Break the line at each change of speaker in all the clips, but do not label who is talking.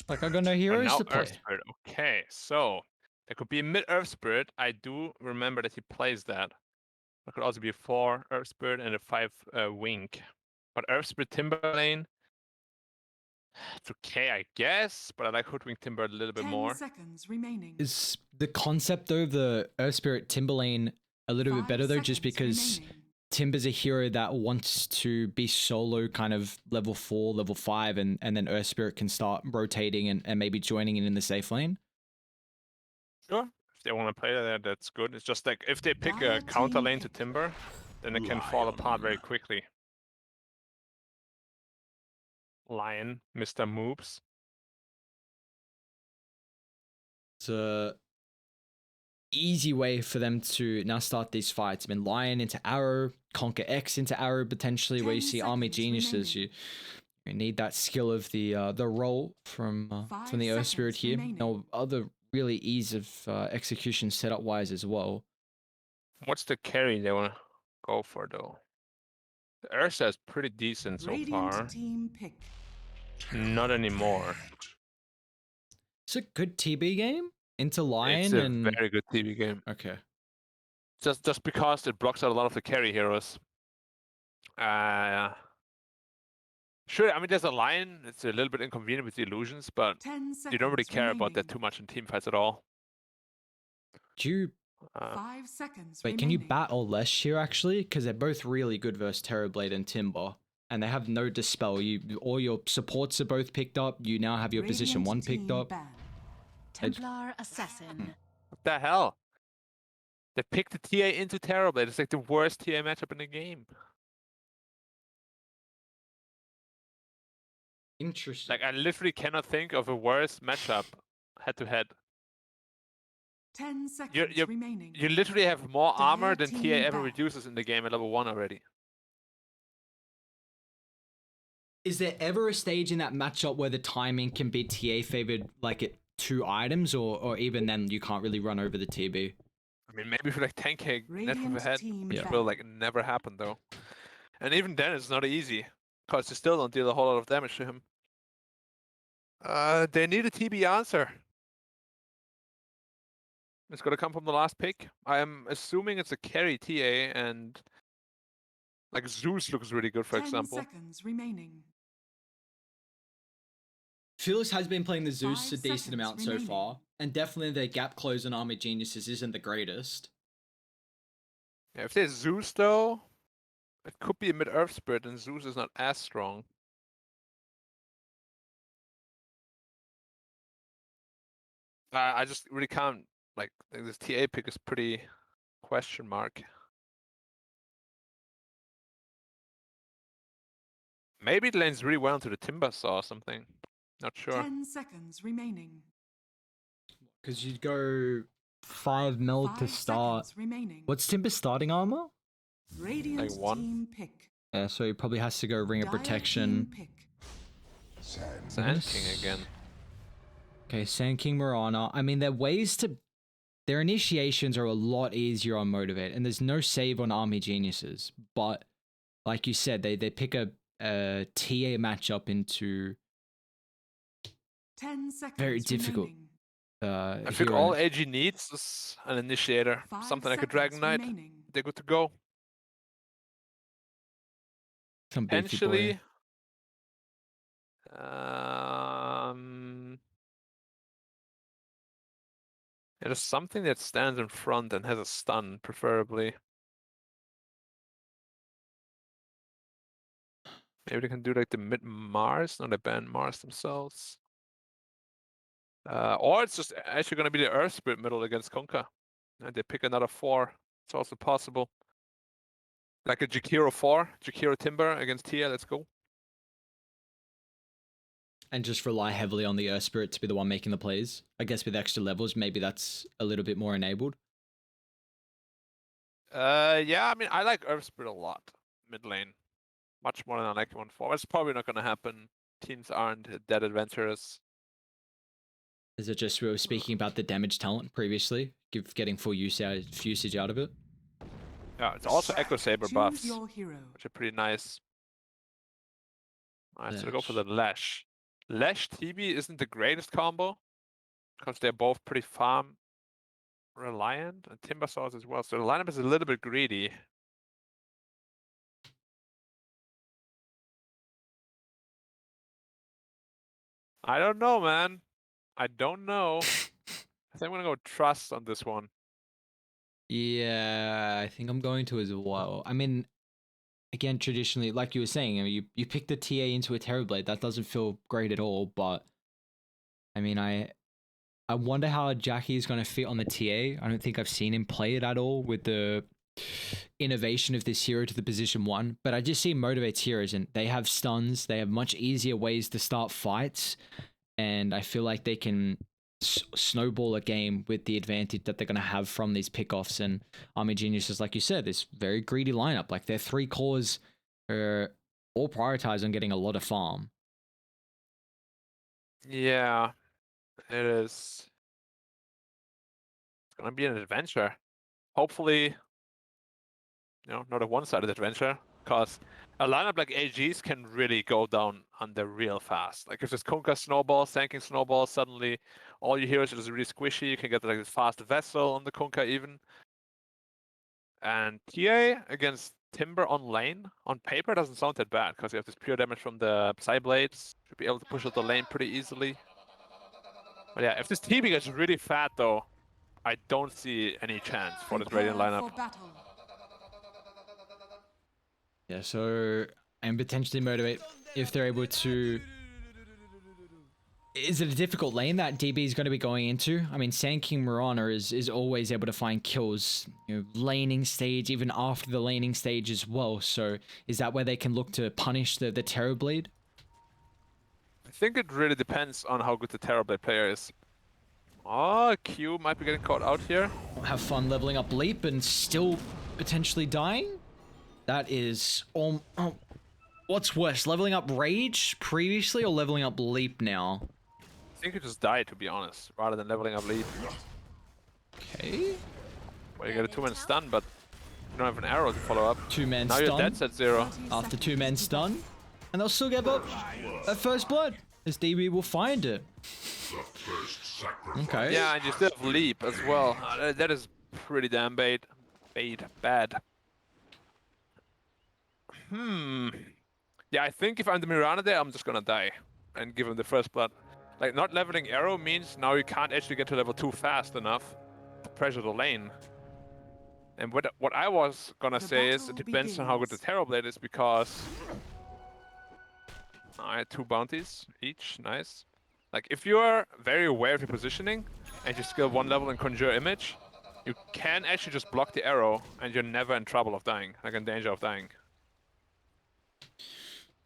Like I got no
Oh,
heroes
now
to
Earth
play.
Spirit. Okay, so there could be a mid Earth Spirit. I do remember that he plays that. There could also be a 4 Earth Spirit and a 5 Wink. But Earth Spirit Timberlane, it's okay, I guess. But I like Hoodwink Timber a little bit
10
more.
seconds remaining.
Is the concept of the Earth Spirit Timberlane a little bit
5
better though, just
seconds
because
remaining.
Timber's a hero that wants to be solo kind of level 4, level 5, and then Earth Spirit can start rotating and maybe joining in the safe lane?
Sure. If they want to play that, that's good. It's just like if they pick
Dire
a counter
team
lane to
pick.
Timber, then it can fall apart very quickly. Lion, Mr. Moves.
It's a easy way for them to now start these fights. I mean, Lion into Arrow, Conquer X into Arrow potentially, where you
10
see Army
seconds
Geniuses.
remaining.
You need that skill of the roll from the Earth Spirit
seconds
here.
remaining.
No other really ease of execution setup wise as well.
What's the carry they want to go for though? The Ursa is pretty decent so
Radiant
far.
team pick.
Not anymore.
It's a good TB game into
It's
Lion
a
and
very good TV game.
okay.
Just because it blocks out a lot of the carry heroes. Sure, I mean there's a Lion. It's a little bit inconvenient with the illusions, but
10
you don't really
seconds
care about that
remaining.
too much in team fights at all.
Do you
5 seconds
wait? Can you
remaining.
bat or less here actually? Because they're both really good versus Terrorblade and Timber, and they have no dispel. All your supports are both picked up. You now have your position
Radiant
1 picked
team
up.
ban.
Templar Assassin.
What the hell? They picked the TA into Terrorblade. It's like the worst TA matchup in the game.
Interesting.
Like I literally cannot think of a worse matchup head to head.
10 seconds remaining.
You literally have more armor
Dire
than TA
team
ever
ban.
reduces in the game at level 1 already.
Is there ever a stage in that matchup where the timing can be TA favored, like at 2 items, or even then you can't really run over the TB?
I mean, maybe for like 10k net worth
Radiant
ahead,
team
which
Yeah.
will like never happen though. And even then, it's not easy because you still don't deal a whole lot of damage to him. They need a TB answer. It's gonna come from the last pick. I'm assuming it's a carry TA, and like Zeus looks really good, for
10
example.
seconds remaining.
Felix has been playing the Zeus
5
a decent
seconds
amount so
remaining.
far, and definitely their gap close on Army Geniuses isn't the greatest.
Yeah, if there's Zeus though, it could be a mid Earth Spirit, and Zeus is not as strong. I just really can't like this TA pick is pretty question mark. Maybe it lanes really well into the Timber Saw or something. Not sure.
10 seconds remaining.
Because you'd go 5 mil to
5
start.
seconds remaining.
What's Timber's starting armor?
Radiant
Like 1.
team pick.
Yeah, so he probably has to go Ring of
Dire
Protection.
team pick.
Sand King again.
Okay, Sand King Mirana. I mean, their initiations are a lot easier on Motivate, and there's no save on Army Geniuses. But like you said, they pick a TA matchup into
10 seconds
very difficult.
remaining.
I think
hero.
all AG needs is an initiator.
5
Something like a
seconds
Dragon Knight.
remaining.
They're good to go.
Some beefy boy.
Potentially. It is something that stands in front and has a stun, preferably. Maybe they can do like the mid Mars, no, they ban Mars themselves. Or it's just actually going to be the Earth Spirit middle against Konka. And they pick another 4. It's also possible. Like a Jakiro 4, Jakiro Timber against Tia, let's go.
And just rely heavily on the Earth Spirit to be the one making the plays. I guess with extra levels, maybe that's a little bit more enabled.
Yeah, I mean, I like Earth Spirit a lot, mid lane. Much more than I like 1-4. It's probably not going to happen. Teams aren't that adventurous.
Is it just we were speaking about the damage talent previously, getting full usage out of it?
Yeah, it's also Echo Saber
Choose
buffs,
your hero.
which are pretty nice. Alright, so they go for the
Lash.
Lash. Lash TB isn't the greatest combo because they're both pretty farm reliant and Timber Saws as well. So the lineup is a little bit greedy. I don't know, man. I don't know. I think I'm gonna go Trust on this one.
Yeah, I think I'm going to as well. I mean, again, traditionally, like you were saying, I mean, you pick the TA into a Terrorblade. That doesn't feel great at all. But I mean, I wonder how Jackie is going to fit on the TA. I don't think I've seen him play it at all with the innovation of this hero to the position 1. But I just see Motivate's heroes, and they have stuns. They have much easier ways to start fights, and I feel like they can snowball a game with the advantage that they're going to have from these pickoffs. And Army Geniuses, like you said, this very greedy lineup. Like their 3 cores are all prioritized on getting a lot of farm.
Yeah, it is. It's gonna be an adventure. Hopefully, not a one-sided adventure, because a lineup like AG's can really go down under real fast. Like if this Kunkka snowball, Sanking snowball, suddenly all your heroes are just really squishy. You can get like this fast vessel on the Kunkka even. And TA against Timber on lane, on paper doesn't sound that bad, because you have this pure damage from the Psy Blades. Should be able to push out the lane pretty easily. But yeah, if this TB gets really fat though, I don't see any chance for this Radiant lineup.
For battle.
Yeah, so and potentially Motivate if they're able to. Is it a difficult lane that DB is going to be going into? I mean, Sand King Mirana is always able to find kills, laning stage, even after the laning stage as well. So is that where they can look to punish the Terrorblade?
I think it really depends on how good the Terrorblade player is. Oh, Q might be getting caught out here.
Have fun leveling up Leap and still potentially dying? That is... what's worse, leveling up Rage previously or leveling up Leap now?
I think you just die, to be honest, rather than leveling up lead.
Okay.
Well, you get a 2-man stun, but you don't have an arrow to follow up.
2-man
now
stun.
Now your dead's at 0.
After 2-man stun. And they'll still get up at first blood. As DB will find it. Okay.
Yeah, and you still have leap as well. That is pretty damn bad. Yeah, I think if I'm the Mirana there, I'm just gonna die and give him the first blood. Like, not leveling arrow means now you can't actually get to level 2 fast enough to pressure the lane. And what I was gonna say is it depends on how good the Terrorblade is, because I had 2 bounties each, nice. Like, if you are very aware of your positioning and you skill 1 level and conjure image, you can actually just block the arrow and you're never in trouble of dying, like in danger of dying.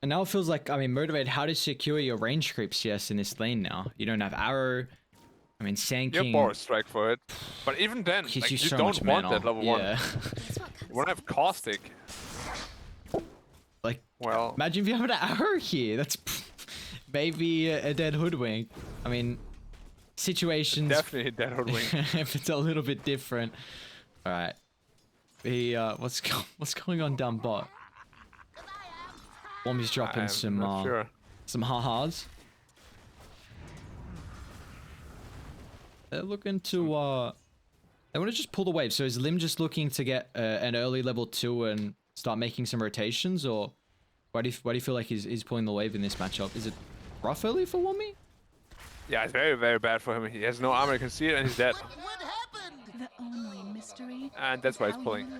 And now it feels like, I mean, Motivate, how to secure your range creep CS in this lane now. You don't have arrow. I mean, Sand King...
You have Boros Strike for it. But even then, like, you
so
don't want that level 1.
Yeah.
You want to have Caustic.
Like,
well,
imagine if you have an arrow here. That's maybe a dead hoodwink. I mean, situations...
Definitely a dead hoodwink.
If it's a little bit different. Alright. What's going on down bot? Wommy's dropping some ha-has. They're looking to they want to just pull the wave. So is Lim just looking to get an early level 2 and start making some rotations, or why do you feel like he's pulling the wave in this matchup? Is it rough early for Wommy?
Yeah, it's very, very bad for him. He has no armor, you can see it, and he's dead.
What happened? The only mystery
and that's why he's pulling.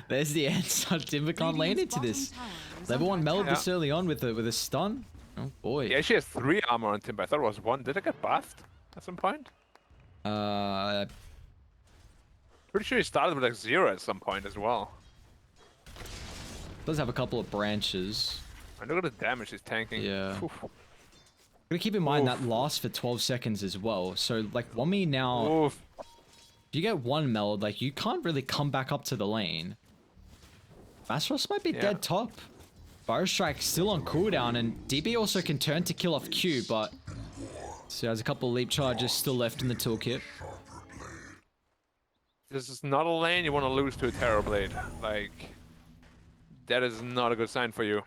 There's the answer. Timber can't lane into this. Level 1 meld this early on with a stun. Oh boy.
He actually has 3 armor on Timber. I thought it was 1. Did it get buffed at some point? Pretty sure he started with like 0 at some point as well.
Does have a couple of branches.
And look at the damage he's tanking.
Yeah. Gotta keep in mind that lasts for 12 seconds as well. So like Wommy now, if you get 1 meld, like you can't really come back up to the lane. Mastros might be dead top. Fire Strike still on cooldown, and DB also can turn to kill off Q, but so has a couple of leap charges still left in the toolkit.
This is not a lane you want to lose to a Terrorblade. Like, that is not a good sign for you.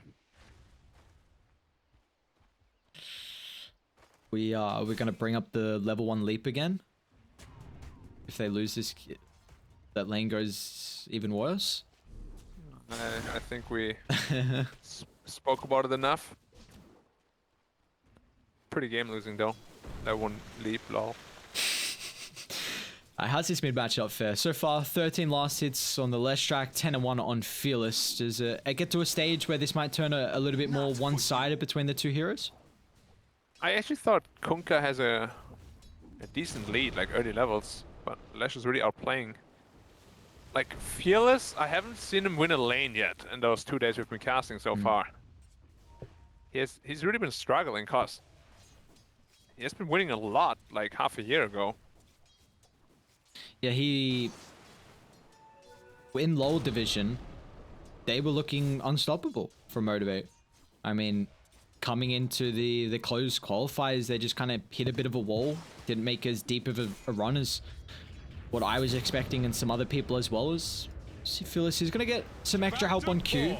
we're gonna bring up the level 1 leap again. If they lose this, that lane goes even worse.
I think we spoke about it enough. Pretty game losing though. That one leap, lol.
How's this mid matchup fare? So far, 13 last hits on the Lesh track, 10 and 1 on Fearless. Does it get to a stage where this might turn a little bit more one-sided between the two heroes?
I actually thought Kunkka has a decent lead, like early levels, but Lesh is really outplaying. Like Fearless, I haven't seen him win a lane yet in those 2 days we've been casting so far. He's really been struggling, cause he has been winning a lot, like half a year ago.
Yeah, in low division, they were looking unstoppable for Motivate. I mean, coming into the closed qualifiers, they just kind of hit a bit of a wall. Didn't make as deep of a run as what I was expecting, and some other people as well. As Fearless is gonna get some extra help on Q.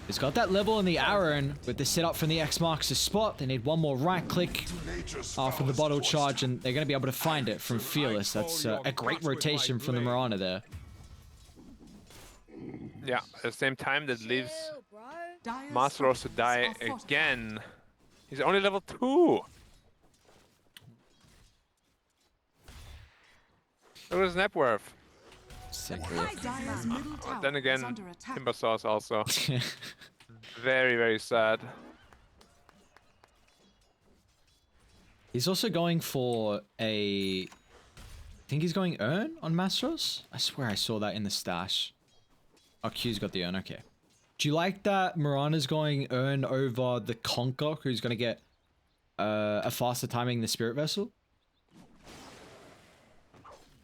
He's got that level in the arrow, and with the setup from the X marks the spot, they need one more right click after the bottle charge, and they're going to be able to find it from Fearless. That's a great rotation from the Mirana there.
Yeah, at the same time that leaves
Dire's
Masteros to
structures
die
are fortified.
again. He's only level 2. Look at his net worth.
Sick.
Dire's middle tower
Then
is
again,
under attack.
Timber Sauce also. Very, very sad.
He's also going for I think he's going Urn on Mastros? I swear I saw that in the stash. Oh, Q's got the Urn, okay. Do you like that Mirana's going Urn over the Conquer, who's going to get a faster timing the Spirit Vessel?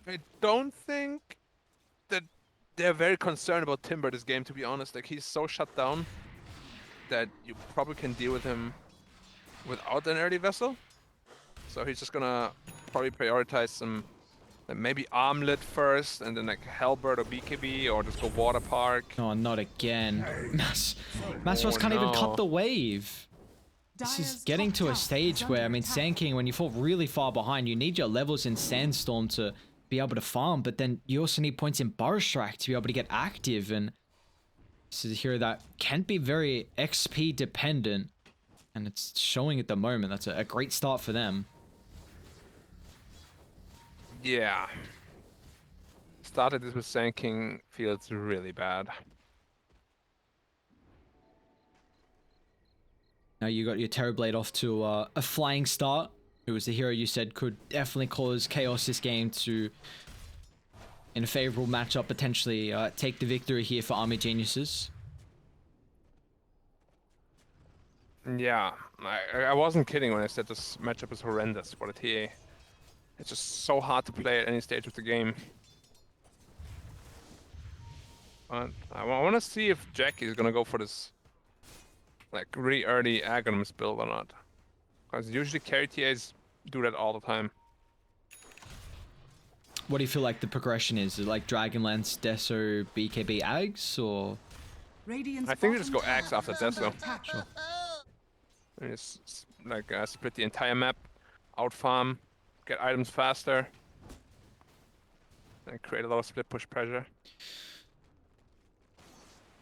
I don't think that they're very concerned about Timber this game, to be honest. Like, he's so shut down that you probably can deal with him without an early vessel. So he's just gonna probably prioritize some, like maybe Armlet first, and then like Hellbird or BKB, or just go Water Park.
Oh, not again. Mastros can't even cut the wave. This is
Dire's
getting
top
to a
tower
stage
is
where, I
under
mean,
attack.
Sand King, when you fall really far behind, you need your levels in Sandstorm to be able to farm, but then you also need points in Burrow Strike to be able to get active, and this is a hero that can be very XP dependent, and it's showing at the moment. That's a great start for them.
Yeah. Started this with Sand King, feels really bad.
Now you got your Terrorblade off to a flying start. It was the hero you said could definitely cause chaos this game to, in a favorable matchup, potentially take the victory here for Army Geniuses.
Yeah, I wasn't kidding when I said this matchup is horrendous for the TA. It's just so hard to play at any stage of the game. But I want to see if Jackie is gonna go for this, like, really early Aghanims build or not. Because usually carry TAs do that all the time.
What do you feel like the progression is? Is it like Dragonlance, Deso, BKB, Ags, or?
Radiant's
I think we just go
bottom
Axe
tower
after
is under
Deso.
attack.
And just like split the entire map, out farm, get items faster, and create a lot of split push pressure.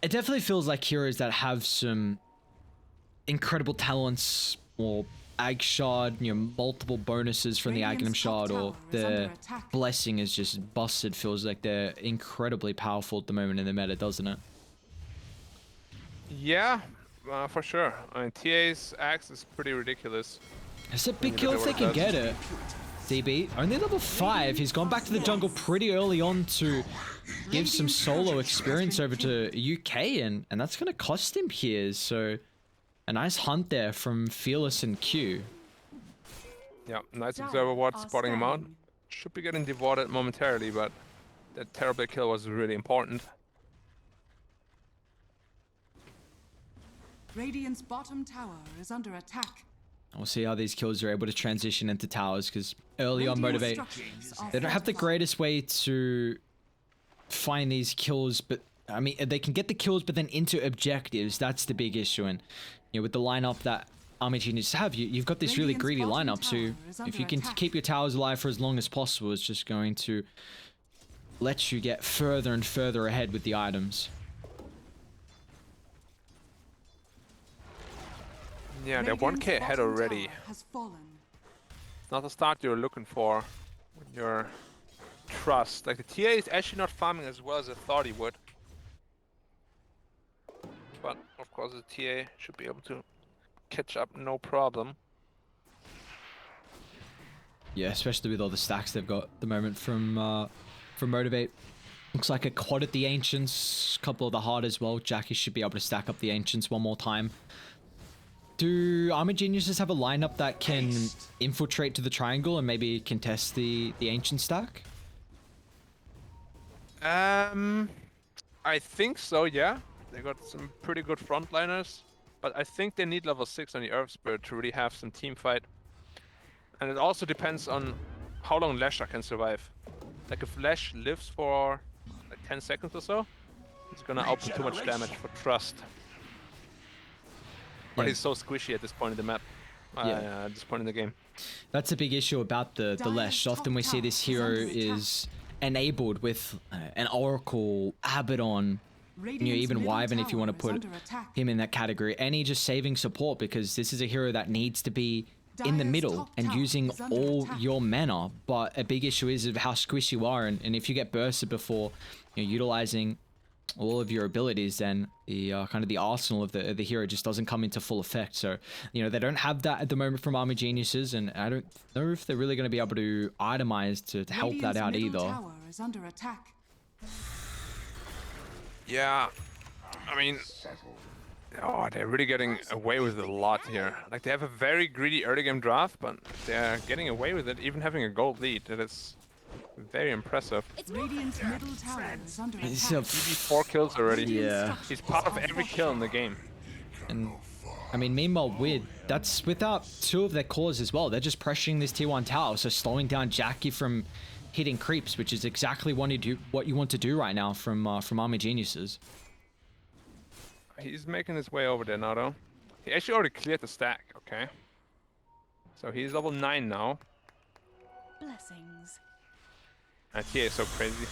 It definitely feels like heroes that have some incredible talents, or Ag Shard, you know, multiple bonuses from the Aghanim
Radiant's top
Shard, or
tower is under
the
attack.
Blessing is just busted. Feels like they're incredibly powerful at the moment in the meta, doesn't it?
Yeah, for sure. I mean, TA's Axe is pretty ridiculous.
It's a big
you
kill
look
if
at
they
what
can
it
get it. DB, only level 5. He's gone back to the jungle pretty early on to give some solo experience over to UK, and that's going to cost him here. So a nice hunt there from Fearless and Q.
Yeah, nice
Dire
observer ward
are
spotting him out.
scanning.
Should be getting devoted momentarily, but that terrible kill was really important.
Radiant's bottom tower is under attack.
We'll see how these kills are able to transition into towers, because early on
Radiant
Motivate,
structures are
they don't have the
fortified.
greatest way to find these kills, but I mean, they can get the kills, but then into objectives. That's the big issue. And you know, with the lineup that Army Geniuses have. You've got this really
Radiant's
greedy
bottom
lineup, so
tower is
if
under
you can
attack.
keep your towers alive for as long as possible, it's just going to let you get further and further ahead with the items.
Yeah, they're
Radiant's
1k ahead
bottom
already.
tower has fallen.
It's not the start you're looking for when you're Trust. Like the TA is actually not farming as well as I thought he would. But of course the TA should be able to catch up no problem.
Yeah, especially with all the stacks they've got at the moment from Motivate. Looks like a quad at the Ancients, a couple of the hard as well. Jackie should be able to stack up the Ancients one more time. Do Army Geniuses have a lineup that can infiltrate to the triangle and maybe contest the Ancient stack?
I think so, yeah. They got some pretty good frontliners, but I think they need level 6 on the Earth Spirit to really have some team fight. And it also depends on how long Lesher can survive. Like if Lesh lives for like 10 seconds or so, it's gonna output too much damage for Trust. But
Yeah.
he's so squishy at this point in the map.
Yeah.
At this point in the game.
That's a big issue about the Lesh. Often we see this hero is enabled with an Oracle, Abaddon, even Wyvern if you want to put him in that category, and he just saving support because this is a hero that needs to be in the middle and using all your mana. But a big issue is of how squishy you are, and if you get bursted before utilizing all of your abilities, then the kind of the arsenal of the hero just doesn't come into full effect. So they don't have that at the moment from Army Geniuses, and I don't know if they're really going to be able to itemize to help that out either.
Tower is under attack.
Yeah, I mean, oh, they're really getting away with it a lot here. Like they have a very greedy early game draft, but they're getting away with it, even having a gold lead. That is very impressive.
Radiant's middle tower is under
It's
attack.
a
4 kills already.
Yeah.
He's part of every kill in the game.
And I mean, meanwhile, that's without 2 of their cores as well. They're just pressuring this tier 1 tower, so slowing down Jackie from hitting creeps, which is exactly what you want to do right now from Army Geniuses.
He's making his way over there now, though. He actually already cleared the stack, okay? So he's level 9 now.
Blessings.
And TA is so crazy.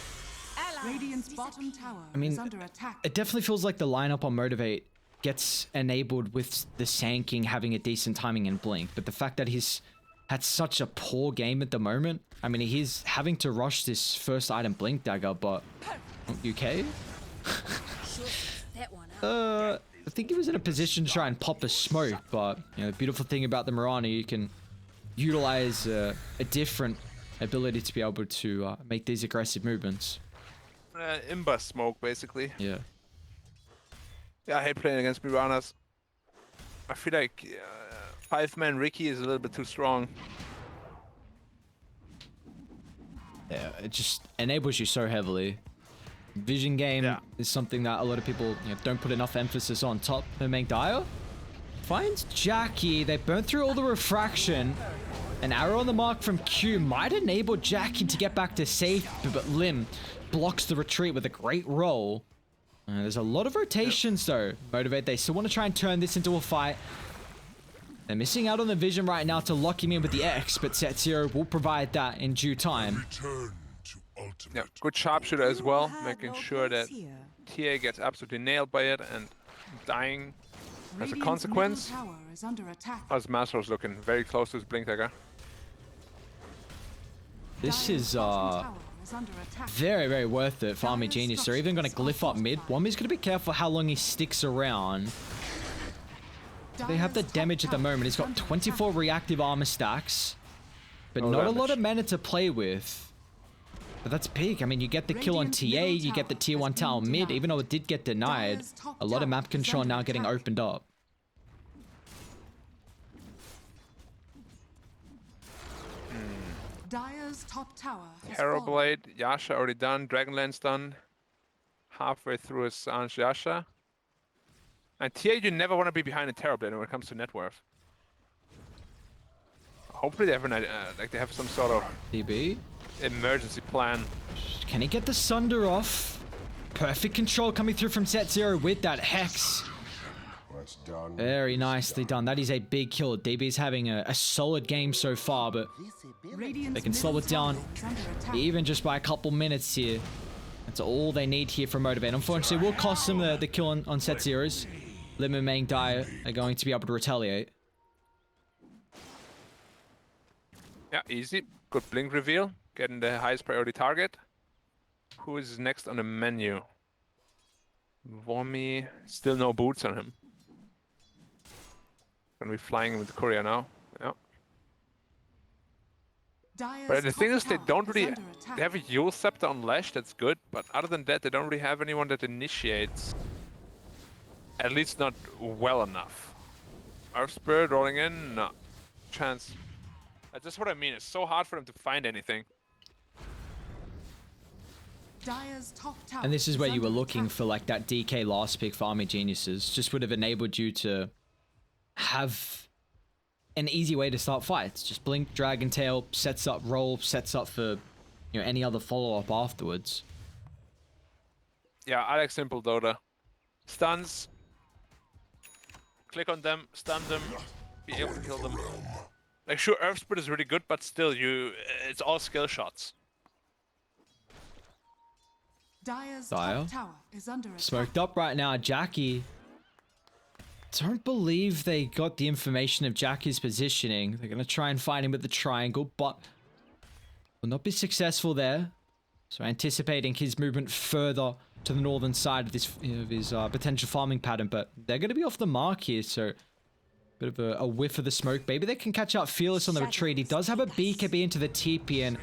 Radiant's bottom tower
I mean,
is under attack.
it definitely feels like the lineup on Motivate gets enabled with the Sand King having a decent timing and blink, but the fact that he's had such a poor game at the moment, I mean, he's having to rush this first item Blink Dagger, but UK?
That one up.
I think he was in a position to try and pop a smoke, but the beautiful thing about the Mirana, you can utilize a different ability to be able to make these aggressive movements.
Imba smoke, basically.
Yeah.
Yeah, I hate playing against Miranas. I feel like 5-man Ricky is a little bit too strong.
Yeah, it just enables you so heavily. Vision game is something that a lot of people don't put enough emphasis on. Top Make Dire finds Jackie. They burn through all the refraction. An arrow on the mark from Q might enable Jackie to get back to safety, but Lim blocks the retreat with a great roll. There's a lot of rotations though. Motivate, they still want to try and turn this into a fight. They're missing out on the vision right now to lock him in with the X, but Set0 will provide that in due time.
Yeah, good sharpshooter as well, making sure that TA gets absolutely nailed by it and dying as a
Radiant's
consequence.
middle tower is under attack.
How's Master's looking? Very close to his Blink Dagger.
This
Dire's
is
bottom tower is under attack.
very, very worth it for Army Genius. They're even going to glyph up mid. Wami's going to be careful how long he sticks around. They have the
Dire's top
damage at the
tower
moment. He's
is
got
under
24
attack.
reactive armor stacks, but
No
not a lot
damage.
of mana to play with. But that's big. I mean, you get the kill on
Radiant's
TA,
middle
you get the
tower
tier
has
1
been
tower mid,
denied.
even though it did get denied.
Dire's top
A lot of
tower
map
is
control
under
now getting
attack.
opened up.
Dire's top tower has
Harrow
fallen.
Blade, Yasha already done, Dragonlance done. Halfway through his Sanj Yasha. And TA, you never want to be behind a Terror Blade when it comes to net worth. Hopefully they have they have some sort of
DB.
emergency plan.
Can he get the Sunder off? Perfect control coming through from Set0 with that Hex.
That's done.
Very nicely done. That is a big kill. DB's having a solid game so far, but
Radiant's
they can slow
middle
it down
tower is under attack.
even just by a couple minutes here. That's all they need here from Motivate. Unfortunately, will cost them the kill on set zeros. Lim and Meng Dai are going to be able to retaliate.
Yeah, easy. Good blink reveal. Getting the highest priority target. Who is next on the menu? Vomi. Still no boots on him. Gonna be flying with the courier now. Yeah.
Dire's
But the thing
top
is, they
tower
don't really.
under attack.
They have a Yule Scepter on Lash, that's good. But other than that, they don't really have anyone that initiates. At least not well enough. Earth Spirit rolling in? No. Chance. That's just what I mean. It's so hard for them to find anything.
Dire's top tower
And this is where you were
under
looking
attack.
for like that DK last pick for Army Geniuses. Just would have enabled you to have an easy way to start fights. Just blink, Dragon Tail, sets up roll, sets up for any other follow-up afterwards.
Yeah, I like simple Dota. Stuns. Click on them, stun them, be able to kill them. Like sure, Earth Spirit is really good, but still, it's all skill shots.
Dire's
Dire.
top tower is under attack.
Smoked up right now, Jackie. Don't believe they got the information of Jackie's positioning. They're going to try and find him with the triangle, but will not be successful there. So anticipating his movement further to the northern side of his potential farming pattern, but they're going to be off the mark here, so bit of a whiff of the smoke. Maybe they can catch out Fearless on the retreat. He does have a BKB into the TP, and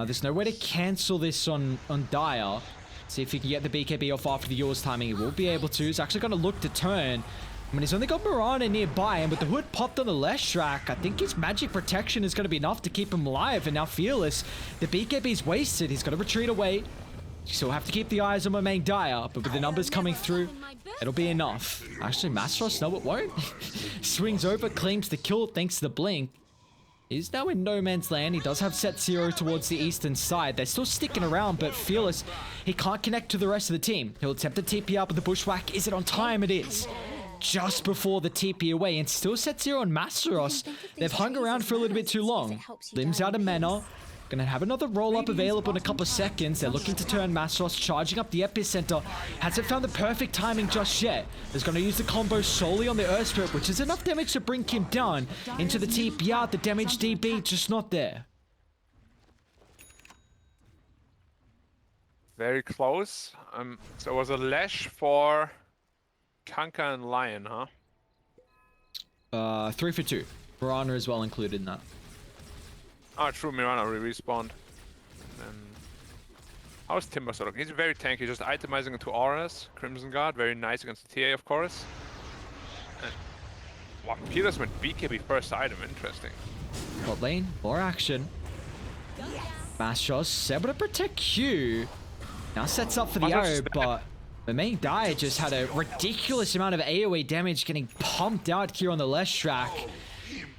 there's no way to cancel this on Dire. See if he can get the BKB off after the yours timing. He will be able to. He's actually going to look to turn. I mean, he's only got Mirana nearby, and with the hood popped on the Leshrac, I think his magic protection is going to be enough to keep him alive. And now Fearless, the BKB's wasted. He's got to retreat away. You still have to keep the eyes on my main Dire, but with the numbers coming through, it'll be enough. Actually, MG.Trust, no, it won't. Swings over, claims the kill thanks to the blink. He's now in no man's land. He does have set zero towards the eastern side. They're still sticking around, but Fearless, he can't connect to the rest of the team. He'll attempt to TP up with the bushwhack. Is it on time? It is. Just before the TP away, and still set zero on MG.Trust. They've hung around for a little bit too long. Limbs out of mana. Gonna have another roll-up available in a couple of seconds. They're looking to turn MG.Trust, charging up the epicenter. Hasn't found the perfect timing just yet. Is gonna use the combo solely on the Earth Spirit, which is enough damage to bring him down into the TP out. The damage DB just not there.
Very close. So it was a Lash for Kanka and Lion, huh?
3 for 2. Mirana is well included in that.
Oh, true, Mirana respawned. And how's Timber looking? He's very tanky, just itemizing into auras. Crimson Guard, very nice against the TA, of course. And, wow, Peters went BKB first item, interesting.
Bot lane, more action. MG.Trust able to protect Q. Now sets up for the
MG.Trust
arrow,
is back.
but the main Dire just had a ridiculous amount of AoE damage getting pumped out here on the Leshrac.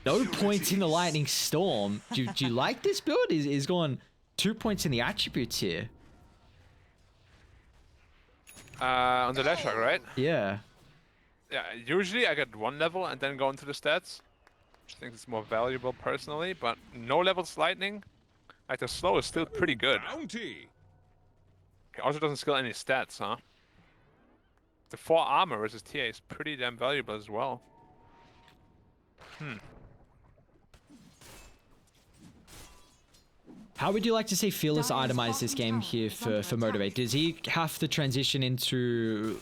No points in the Lightning Storm. Do you like this build? He's going 2 points in the attributes here.
On the Lashrak, right?
Yeah.
Yeah, usually I get 1 level and then go into the stats. I think it's more valuable personally, but no levels lightning. Like the slow is still pretty good.
Bounty.
It also doesn't skill any stats, huh? The 4 armor versus TA is pretty damn valuable as well.
How would you like to see Fearless itemize this game here for Motivate? Does he have to transition into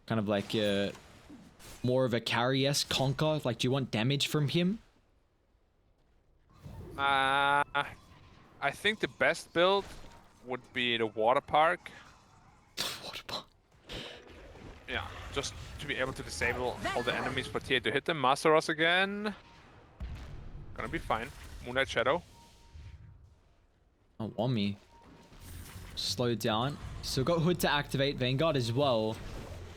kind of like more of a carry-esque conquer? Like, do you want damage from him?
I think the best build would be the Water Park. Yeah, just to be able to disable all the enemies for TA to hit them. Masteros again. Gonna be fine. Moonlight Shadow.
Oh, on me. Slow down. Still got Hood to activate. Vanguard as well.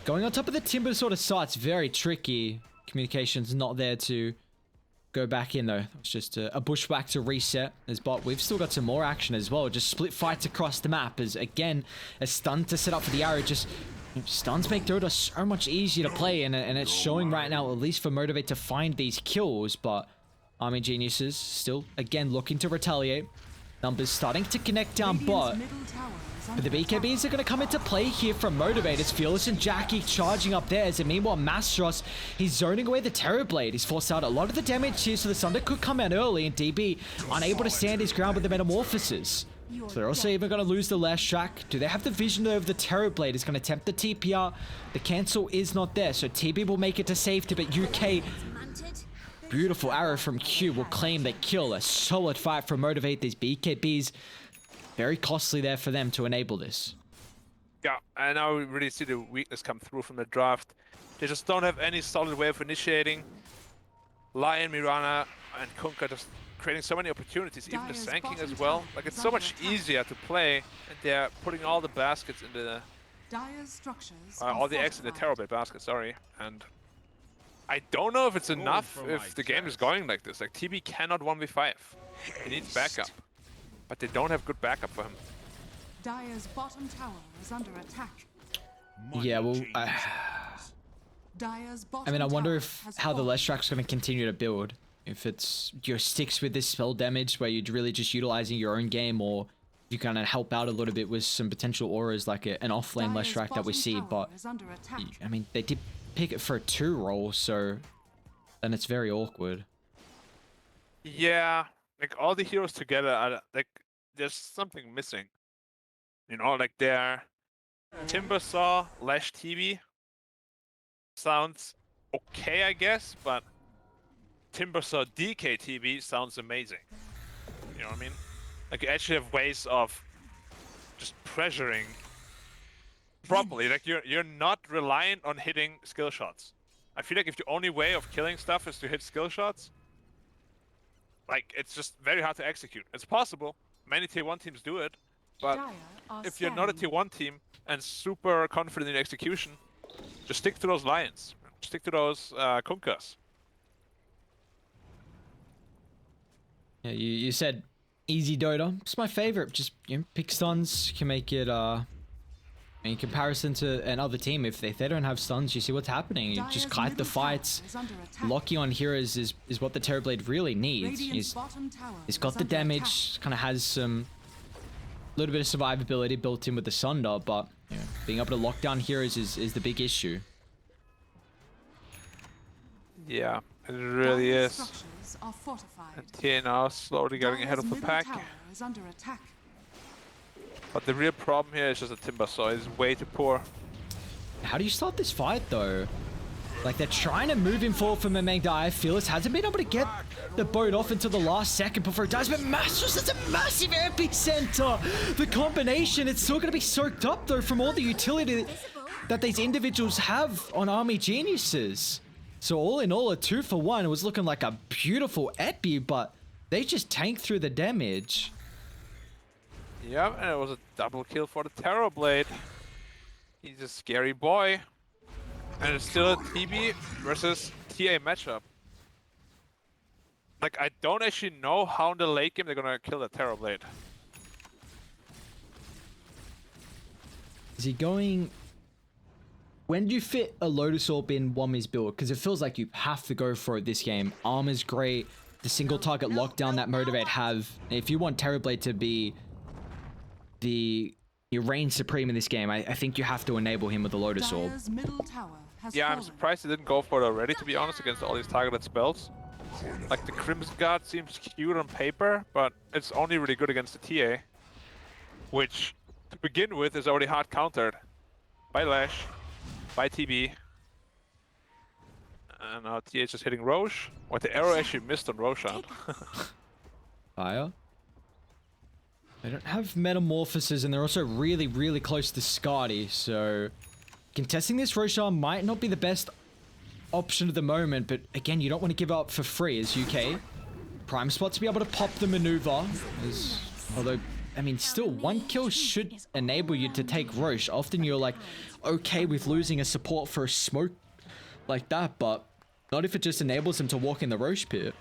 Going on top of the Timber sort of starts very tricky. Communication's not there to go back in though. It's just a bushwhack to reset. As bot, we've still got some more action as well. Just split fights across the map. As again, a stun to set up for the arrow. Just Stuns make Dota so much easier to play, and it's showing right now, at least for Motivate, to find these kills, but Army Geniuses still, again, looking to retaliate. Numbers starting to connect down bot. But the BKBs are going to come into play here from Motivate. It's Fearless and Jackie charging up theirs. And meanwhile, MG.Trust, he's zoning away the Terrorblade. He's forced out a lot of the damage here, so the Thunder could come out early. And DB unable to stand his ground with the Metamorphosis. So they're also even going to lose the last track. Do they have the vision of the Terrorblade? It's going to tempt the TPR. The cancel is not there, so TB will make it to safety, but UK... Beautiful arrow from Q will claim the kill. A solid fight from Motivate. These BKBs, very costly there for them to enable this.
Yeah, and now we really see the weakness come through from the draft. They just don't have any solid way of initiating. Lion, Mirana, and Kunkka just creating so many opportunities, even the Sanking as well. Like, it's so much easier to play, and they're putting all the baskets in the... all the eggs in the Terrorblade basket, sorry. And I don't know if it's enough if the game is going like this. Like, TB cannot 1v5. He needs backup. But they don't have good backup for him.
Dire's bottom tower is under attack.
Yeah, well,
Dire's
I mean, I wonder
tower
if
has
how the
fallen.
Leshrak's going to continue to build. If it's just sticks with this spell damage where you're really just utilizing your own game, or you kind of help out a little bit with some potential auras like an off-lane
Dire's
Leshrak that we
bottom
see.
tower
But
is under attack.
I mean, they did pick it for a 2 roll, so then it's very awkward.
Yeah, like all the heroes together are like, there's something missing. You know, like their Timbersaw Lash TB sounds okay, I guess, but Timbersaw DK TB sounds amazing. You know what I mean? Like, you actually have ways of just pressuring properly. Like, you're not reliant on hitting skill shots. I feel like if the only way of killing stuff is to hit skill shots, like, it's just very hard to execute. It's possible. Many tier 1 teams do it, but
Dire are
if you're not a
scanning.
tier 1 team and super confident in execution, just stick to those Lions. Stick to those Kunkkas.
Yeah, you said easy Dota. It's my favorite. Just, you know, pick stuns. You can make it in comparison to another team. If they don't have stuns, you see what's happening. You just
Dire's
kite the
middle tower
fights.
is under attack.
Locking on heroes is what the Terrorblade really needs.
Radiant's bottom tower
He's
is
got the
under
damage, kind of has some little bit of survivability built in with the Sunder, but you know, being able to lock down heroes is the big issue.
Yeah, it
attack.
really
Dire's
is.
structures are fortified.
And TA now slowly getting ahead
Dire's
of the
middle
pack.
tower is under attack.
But the real problem here is just that Timbersaw is way too poor.
How do you start this fight though? Like, they're trying to move him forward from a Magdai. Fearless hasn't been able to get the boat off until the last second before it dies, but Masters is a massive epicenter. The combination, it's still going to be soaked up though from all the utility that these individuals have on Army Geniuses. So all in all, a 2-for-1. It was looking like a beautiful epi, but they just tanked through the damage.
Yeah, and it was a double kill for the Terrorblade. He's a scary boy. And it's still a TB versus TA matchup. Like, I don't actually know how in the late game they're gonna kill the Terrorblade.
Is he going... When do you fit a Lotus Orb in Wami's build? Because it feels like you have to go for it this game. Armor's great. The single target lockdown that Motivate have. If you want Terrorblade to be your reign supreme in this game, I think you have to enable him with the Lotus Orb.
Dire's middle tower has
Yeah, I'm
fallen.
surprised they didn't go for it already, to be honest, against all these targeted spells. Like, the Crimson Guard seems cute on paper, but it's only really good against the TA. Which, to begin with, is already hard countered by Lash, by TB. And now TA is just hitting Roche. What, the arrow actually missed on Roshan.
Fire. They don't have Metamorphosis, and they're also really, really close to Skadi, so contesting this Roshan might not be the best option at the moment, but again, you don't want to give up for free as UK. Prime spot to be able to pop the maneuver, although, I mean, still, 1 kill should enable you to take Roche. Often you're like, okay with losing a support for a smoke like that, but not if it just enables him to walk in the Roche pit.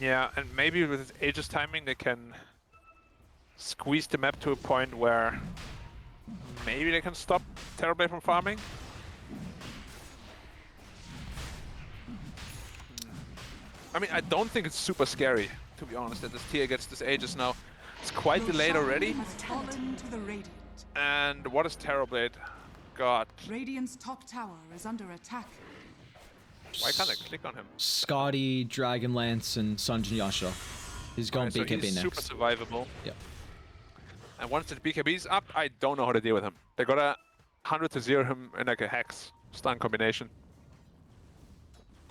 Yeah, and maybe with Aegis timing they can squeeze the map to a point where maybe they can stop Terrorblade from farming. I mean, I don't think it's super scary, to be honest, that this tier gets this Aegis now. It's quite
Your
delayed
shadow
already.
has fallen to the Radiant.
And what is Terrorblade? God,
Radiant's top tower is under attack.
why can't I click on him?
Scotty, Dragonlance, and Sunjin Yasha. He's going
Alright, so
BKB
he's
next.
super survivable.
Yeah.
And once the BKB's up, I don't know how to deal with him. They gotta 100 to 0 him in like a hex stun combination.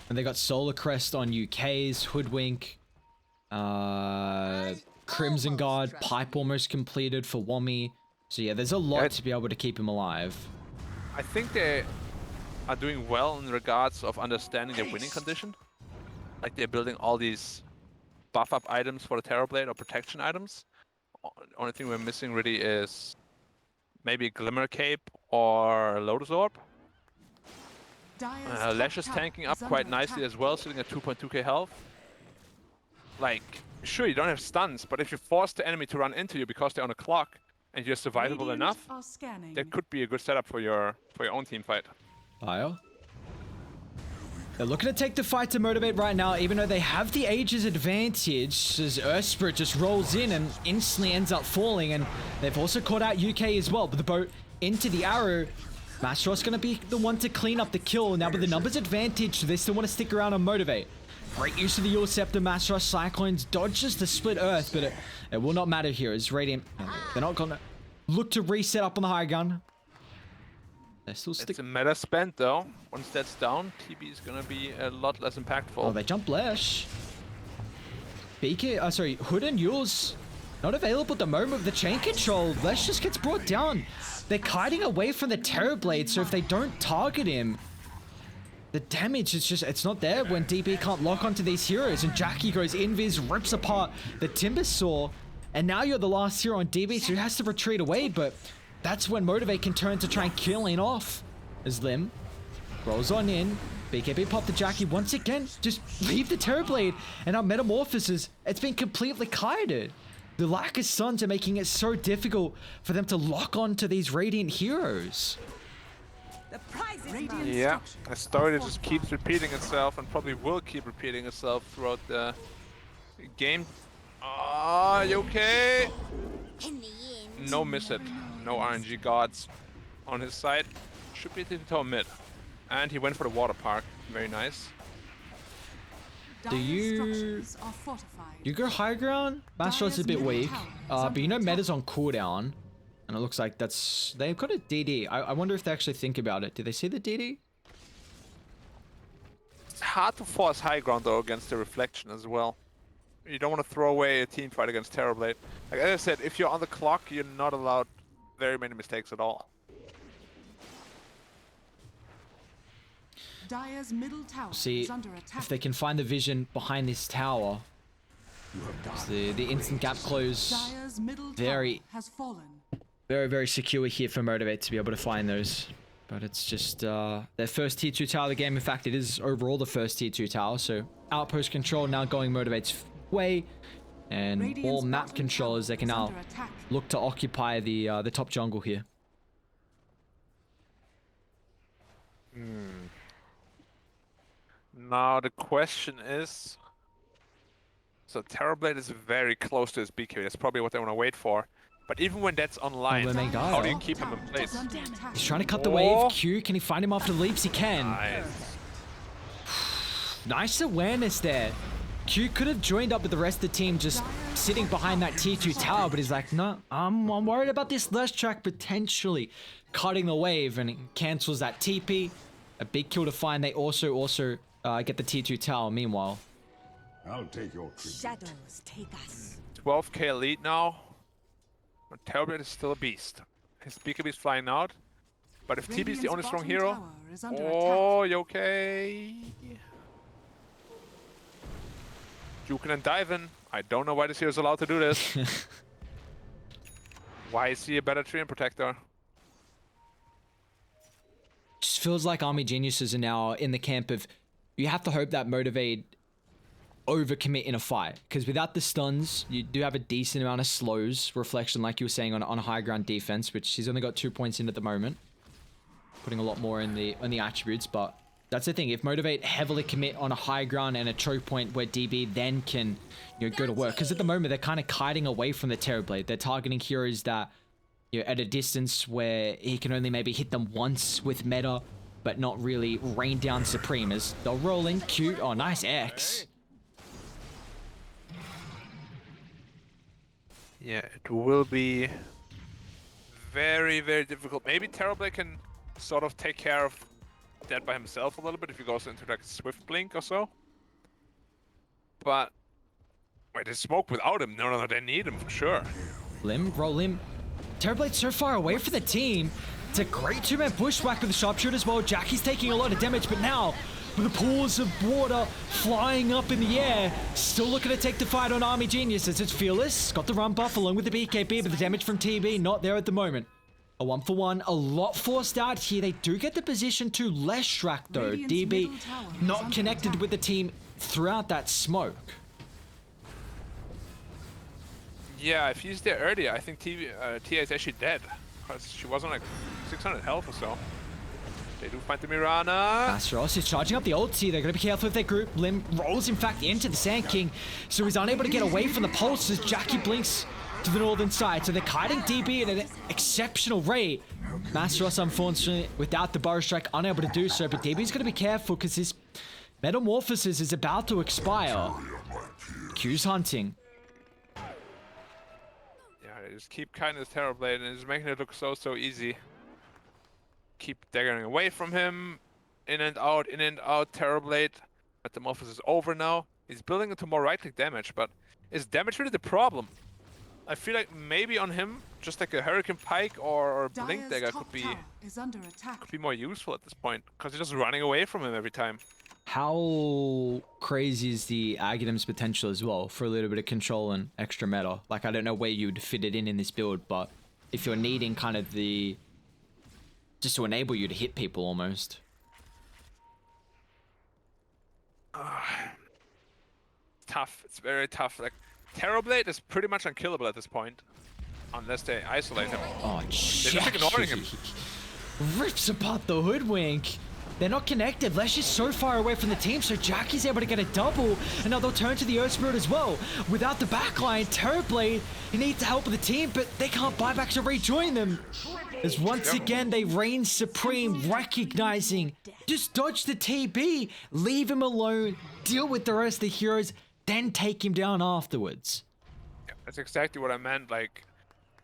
And they got Solar Crest on UK's, Hoodwink, Crimson Guard, Pipe almost completed for Wommy. So yeah, there's a lot to be able to keep him alive.
I think they are doing well in regards of understanding their winning condition. Like they're building all these buff up items for the Terrorblade or protection items. Only thing we're missing really is maybe Glimmer Cape or Lotus Orb.
Dire's
Lash
top
is
tower
tanking up
is
quite
under
nicely
attack.
as well, sitting at 2.2k health. Like, sure, you don't have stuns, but if you force the enemy to run into you because they're on a clock and you're survivable
Radiant
enough,
are scanning.
that could be a good setup for your own team fight.
Io? They're looking to take the fight to Motivate right now, even though they have the Aegis advantage, as Earthspirit just rolls in and instantly ends up falling, and they've also caught out UK as well, but the boat into the arrow. MG.Trust gonna be the one to clean up the kill. Now with the numbers advantage, they still want to stick around and Motivate. Great use of the Eul Scepter. MG.Trust Cyclones dodges the split Earth, but it will not matter here as Radiant, they're not gonna look to reset up on the high gun. They're still
It's
stick.
a meta spend though. Once that's down, TB is gonna be a lot less impactful.
Oh, they jump Lash. Sorry, Hood and Eul's not available at the moment with the chain control. Lash just gets brought down. They're kiting away from the Terrorblade, so if they don't target him, the damage is just, it's not there when DB can't lock onto these heroes. And Jackie goes invis, rips apart the Timber Saw, and now you're the last hero on DB, so he has to retreat away, but that's when Motivate can turn to try and kill it off. As Lim rolls on in, BKB pop the Jackie once again, just leave the Terrorblade, and our Metamorphosis, it's been completely kited. The lack of stuns are making it so difficult for them to lock on to these Radiant heroes.
The prize is
Radiant
mine.
Yeah,
structures
the story
are
just
fortified.
keeps repeating itself and probably will keep repeating itself throughout the game. Ah, you okay?
In the end.
No miss it. No RNG gods on his side. Should be the mid. And he went for the water park. Very nice.
Dire's
you-
structures are fortified.
You go high ground, MG.Trust is a bit
Dire's middle
weak,
tower is
but you know
under
meta's on cooldown, and it looks like they've got a DD. I wonder if they actually think about it. Did they see the DD?
It's hard to force high ground though against the reflection as well. You don't want to throw away a team fight against Terrorblade. Like as I said, if you're on the clock, you're not allowed very many mistakes at all.
Dire's middle tower
See
is under attack.
if they can find the vision behind this tower. The instant gap close,
Dire's middle
very-
tower has fallen.
very, very secure here for Motivate to be able to find those. But it's just their first tier 2 tower of the game. In fact, it is overall the first tier 2 tower. So outpost control now going Motivate's way. And
Radiant's
all map
bottom
controllers, they
tower
can
is
now
under attack.
look to occupy the top jungle here.
Now the question is, so Terrorblade is very close to his BK. That's probably what they want to wait for. But even when that's online,
when they die,
how do you
oh.
keep him in place?
Is under attack.
He's trying to cut the
Oh.
wave. Q, can he find him after the leaps? He can.
Nice.
Nice awareness there. Q could have joined up with the rest of the team just sitting behind that tier 2 tower, but he's like, no, I'm worried about this Lash track potentially cutting the wave, and it cancels that TP. A big kill to find. They also get the tier 2 tower meanwhile.
I'll take your tribute.
Shadows take us.
12k lead now. But Terrorblade is still a beast. His BKB is flying out. But if TB is the
Radiant's
only strong
bottom
hero,
tower is under
oh, you okay? Jukin and Diven. I don't know why this hero is allowed to do this. Why is he a better Treant Protector?
Just feels like Army Geniuses are now in the camp of, you have to hope that Motivate overcommit in a fight, because without the stuns, you do have a decent amount of slows. Reflection, like you were saying, on high ground defense, which she's only got 2 points in at the moment, putting a lot more in the attributes. But that's the thing, if Motivate heavily commit on a high ground and a choke point where DB then can, you know, go to work, because at the moment they're kind of kiting away from the Terrorblade. They're targeting heroes that, you know, at a distance where he can only maybe hit them once with meta, but not really rain down Supreme. As they'll roll in. Cute. Oh, nice X.
Yeah, it will be very, very difficult. Maybe Terrorblade can sort of take care of that by himself a little bit if he goes into like a Swift Blink or so. But wait, they smoke without him. No, they need him for sure.
Roll him. Terrorblade's so far away from the team. It's a great two-man bushwhack with the sharpshooter as well. Jackie's taking a lot of damage, but now with the pools of water flying up in the air, still looking to take the fight on Army Geniuses. It's Fearless, got the run buff along with the BKB, but the damage from TB not there at the moment. A 1-for-1, a lot forced out here. They do get the position to less Shrek though.
Radiant's
DB
middle tower is
not
under
connected
attack.
with the team throughout that smoke.
Yeah, if he's there earlier, I think TA is actually dead. Because she was on like 600 health or so. They do find the Mirana.
Astros is charging up the ulti. They're going to be careful with their group. Lim rolls, in fact, into the Sand King, so he's unable to get away from the pulse as Jackie blinks to the northern side. So they're kiting DB at an exceptional rate. Masteros, unfortunately, without the Burrow Strike, unable to do so, but DB's going to be careful because his Metamorphosis is about to expire. Q's hunting.
Yeah, they just keep kiting this Terrorblade and it's making it look so easy. Keep daggering away from him. In and out, Terrorblade. Metamorphosis is over now. He's building into more right-click damage, but is damage really the problem? I feel like maybe on him, just like a Hurricane Pike or Blink
Dire's
Dagger
top
could be
tower is under attack.
more useful at this point, because he's just running away from him every time.
How crazy is the Aghanim's potential as well for a little bit of control and extra meta? Like, I don't know where you'd fit it in this build, but if you're needing kind of the... just to enable you to hit people almost.
Tough. It's very tough. Like, Terrorblade is pretty much unkillable at this point. Unless they isolate him.
Oh,
They're just ignoring him.
Rips apart the hoodwink. They're not connected. Lesh is so far away from the team, so Jackie's able to get a double, and now they'll turn to the Earth Spirit as well. Without the backline, Terrorblade, he needs the help of the team, but they can't buy back to rejoin them. As once again, they reign supreme, recognizing, just dodge the TB, leave him alone, deal with the rest of the heroes, then take him down afterwards.
Yeah, that's exactly what I meant. Like,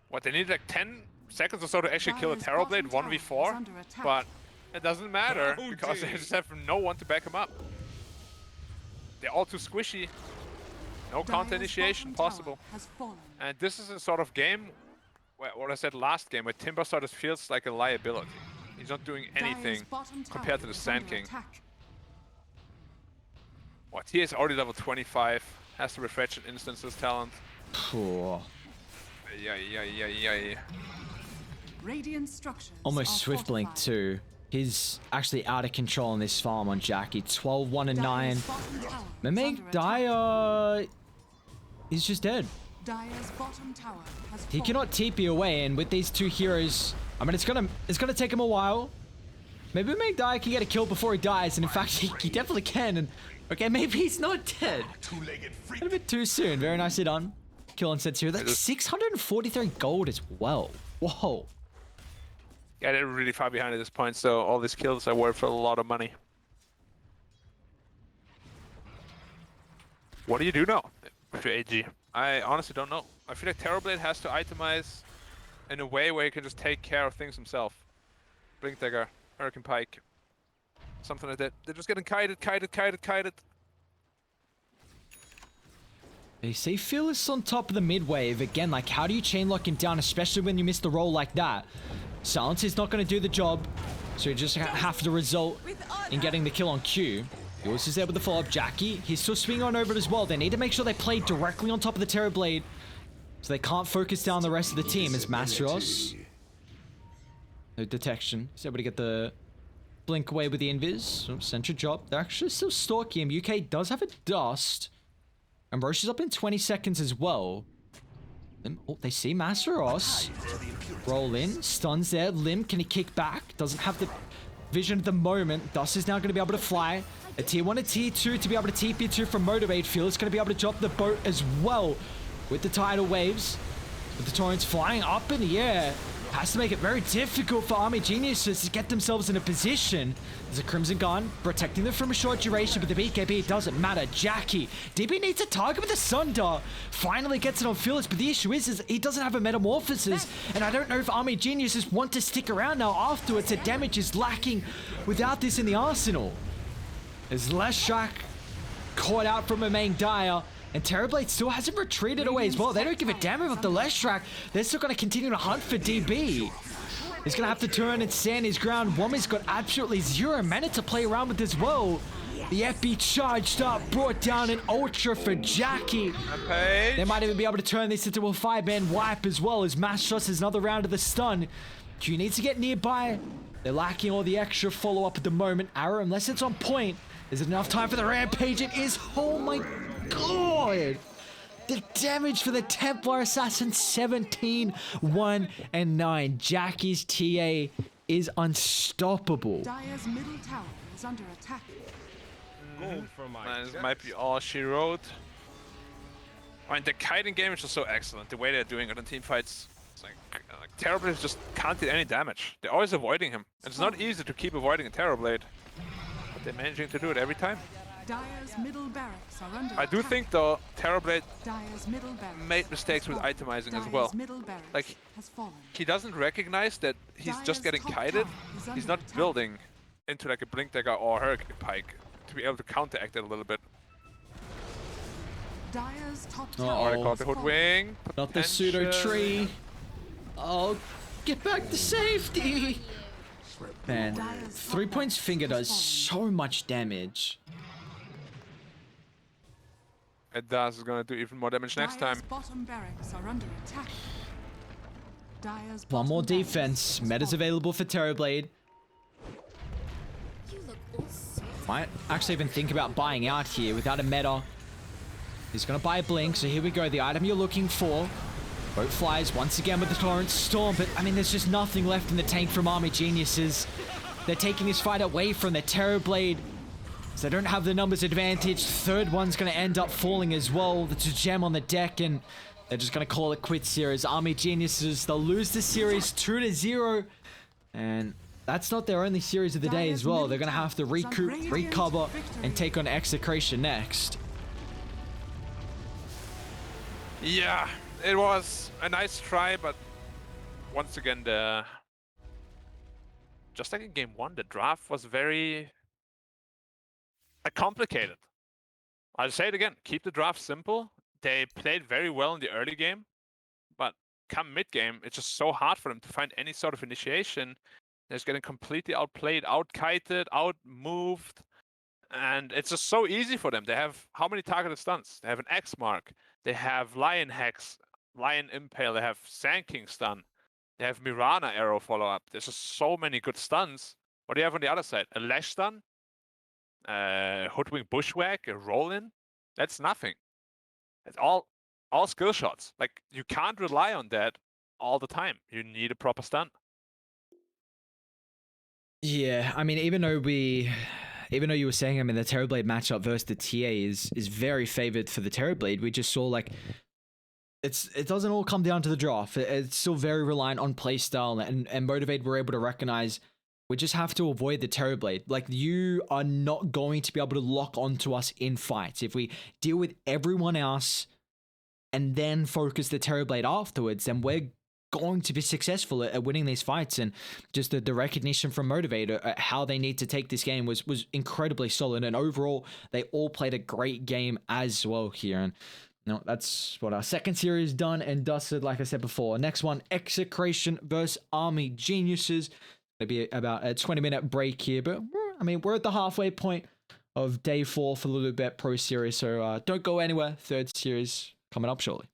what they need like 10 seconds or so to actually kill a
Dire's
Terrorblade
bottom tower is
1v4,
under attack.
but it doesn't matter because they just have no one to back him up. They're all too squishy. No counter
Dire's
initiation
bottom
possible.
tower has fallen.
And this is a sort of game, where, what I said last game, where Timber sort of feels like a liability. He's not doing anything
Dire's bottom tower
compared to the
is
Sand
under
King.
attack.
What, he is already level 25, has the Reflection Instances talent.
Poor.
Yeah.
Radiant structures
Almost
are
Swift Blink
fortified.
too. He's actually out of control in this farm on Jackie. 12, 1, and 9.
Dire's bottom tower is
Mimic
under attack.
Dire is just dead.
Dire's bottom tower has
He
fallen.
cannot TP away, and with these two heroes, I mean, it's gonna take him a while. Maybe Mimic Dire can get a kill before he dies, and in fact, he definitely can. And okay, maybe he's not dead. A bit too soon. Very nicely done. Kill on set 2. That's 643 gold as well. Whoa.
Yeah, they're really far behind at this point, so all these kills are worth a lot of money. What do you do now with your AG? I honestly don't know. I feel like Terrorblade has to itemize in a way where he can just take care of things himself. Blink Dagger, Hurricane Pike, something like that. They're just getting kited.
They say Fearless on top of the mid wave. Again, like, how do you chain lock him down, especially when you miss the roll like that? Silence is not going to do the job, so you just have to result in getting the kill on Q. Yours is there with the follow-up. Jackie, he's still swinging on over it as well. They need to make sure they play directly on top of the Terrorblade, so they can't focus down the rest of the team. As Masteros, no detection. He's able to get the blink away with the invis. Oh, sentry drop. They're actually still stalking him. UK does have a dust. And Roche is up in 20 seconds as well. Oh, they see Masteros. Roll in. Stuns there. Lim, can he kick back? Doesn't have the vision at the moment. Dust is now going to be able to fly. A tier 1 and tier 2 to be able to TP2 from Motivate. Feel is going to be able to drop the boat as well with the tidal waves. With the torrents flying up in the air. Has to make it very difficult for Army Geniuses to get themselves in a position. There's a Crimson Gun protecting them from a short duration, but the BKB doesn't matter. Jackie, DB needs a target with the Sunder. Finally gets it on Phyllis, but the issue is he doesn't have a Metamorphosis, and I don't know if Army Geniuses want to stick around now afterwards. The damage is lacking without this in the arsenal. As Leshak caught out from a main Dire, and Terrorblade still hasn't retreated away as well. They don't give a damn about the Leshak. They're still going to continue to hunt for DB. He's going to have to turn and stand his ground. Woman's got absolutely 0 mana to play around with as well. The FB charged up, brought down an Ultra for Jackie. They might even be able to turn this into a 5-man wipe as well, as MG.Trust is another round of the stun. Q needs to get nearby. They're lacking all the extra follow-up at the moment. Arrow, unless it's on point, is it enough time for the rampage? It is. Oh my god! The damage for the Templar Assassin, 17, 1, and 9. Jackie's TA is unstoppable.
Dire's middle tower is under attack.
This might be all she wrote. I mean, the kiting game is just so excellent. The way they're doing it in team fights. It's like Terrorblade just can't do any damage. They're always avoiding him. And it's not easy to keep avoiding a Terrorblade. But they're managing to do it every time.
Dire's middle barracks are under
I do
attack.
think though Terrorblade
Dire's middle barracks
made mistakes with
has
itemizing as
fallen.
well.
Dire's middle barracks
Like,
has fallen.
he doesn't recognize that he's just getting
top
kited.
tower is
He's
under
not
attack.
building into like a Blink Dagger or Hurricane Pike to be able to counteract it a little bit.
Dire's top
Uh-oh.
tower
Or I call
has
the
fallen.
Hoodwing.
Not the pseudo tree. Oh, get back to safety. Man, 3 points finger does so much damage.
It does. It's gonna do even more damage next time.
Dire's bottom barracks are under attack. Dire's
One more
bottom barracks
defense.
has
Meta's
fallen.
available for Terrorblade.
You look all sweet.
Might actually even think about buying out here without a meta. He's gonna buy a Blink, so here we go. The item you're looking for. Boat flies once again with the Torrent Storm, but I mean, there's just nothing left in the tank from Army Geniuses. They're taking this fight away from the Terrorblade. So they don't have the numbers advantage. Third one's going to end up falling as well. That's a gem on the deck, and they're just going to call it quits here as Army Geniuses. They'll lose the series 2-0. And that's not their only series of the day as well. They're going to have to recoup, recover, and take on Execration next.
Yeah, it was a nice try, but once again, just like in game 1, the draft was very complicated. I'll say it again, keep the draft simple. They played very well in the early game, but come mid-game, it's just so hard for them to find any sort of initiation. They're just getting completely outplayed, out-kited, out-moved, and it's just so easy for them. They have how many targeted stuns? They have an X mark, they have Lion Hex, Lion Impale, they have Sand King stun, they have Mirana arrow follow-up. There's just so many good stuns. What do you have on the other side? A Lash stun? Hoodwing Bushwhack, a roll-in? That's nothing. It's all skill shots. Like, you can't rely on that all the time. You need a proper stun.
Yeah, I mean, even though you were saying, I mean, the Terrorblade matchup versus the TA is very favored for the Terrorblade. We just saw like it doesn't all come down to the draft. It's still very reliant on playstyle, and Motivate were able to recognize we just have to avoid the Terrorblade. Like, you are not going to be able to lock onto us in fights. If we deal with everyone else and then focus the Terrorblade afterwards, then we're going to be successful at winning these fights. And just the recognition from Motivator at how they need to take this game was incredibly solid. And overall, they all played a great game as well here. And no, that's what our second series done and dusted, like I said before. Next one, Execration versus Army Geniuses. It'll be about a 20-minute break here, but I mean, we're at the halfway point of day 4 for the Little Bet Pro Series, so don't go anywhere. Third series coming up shortly.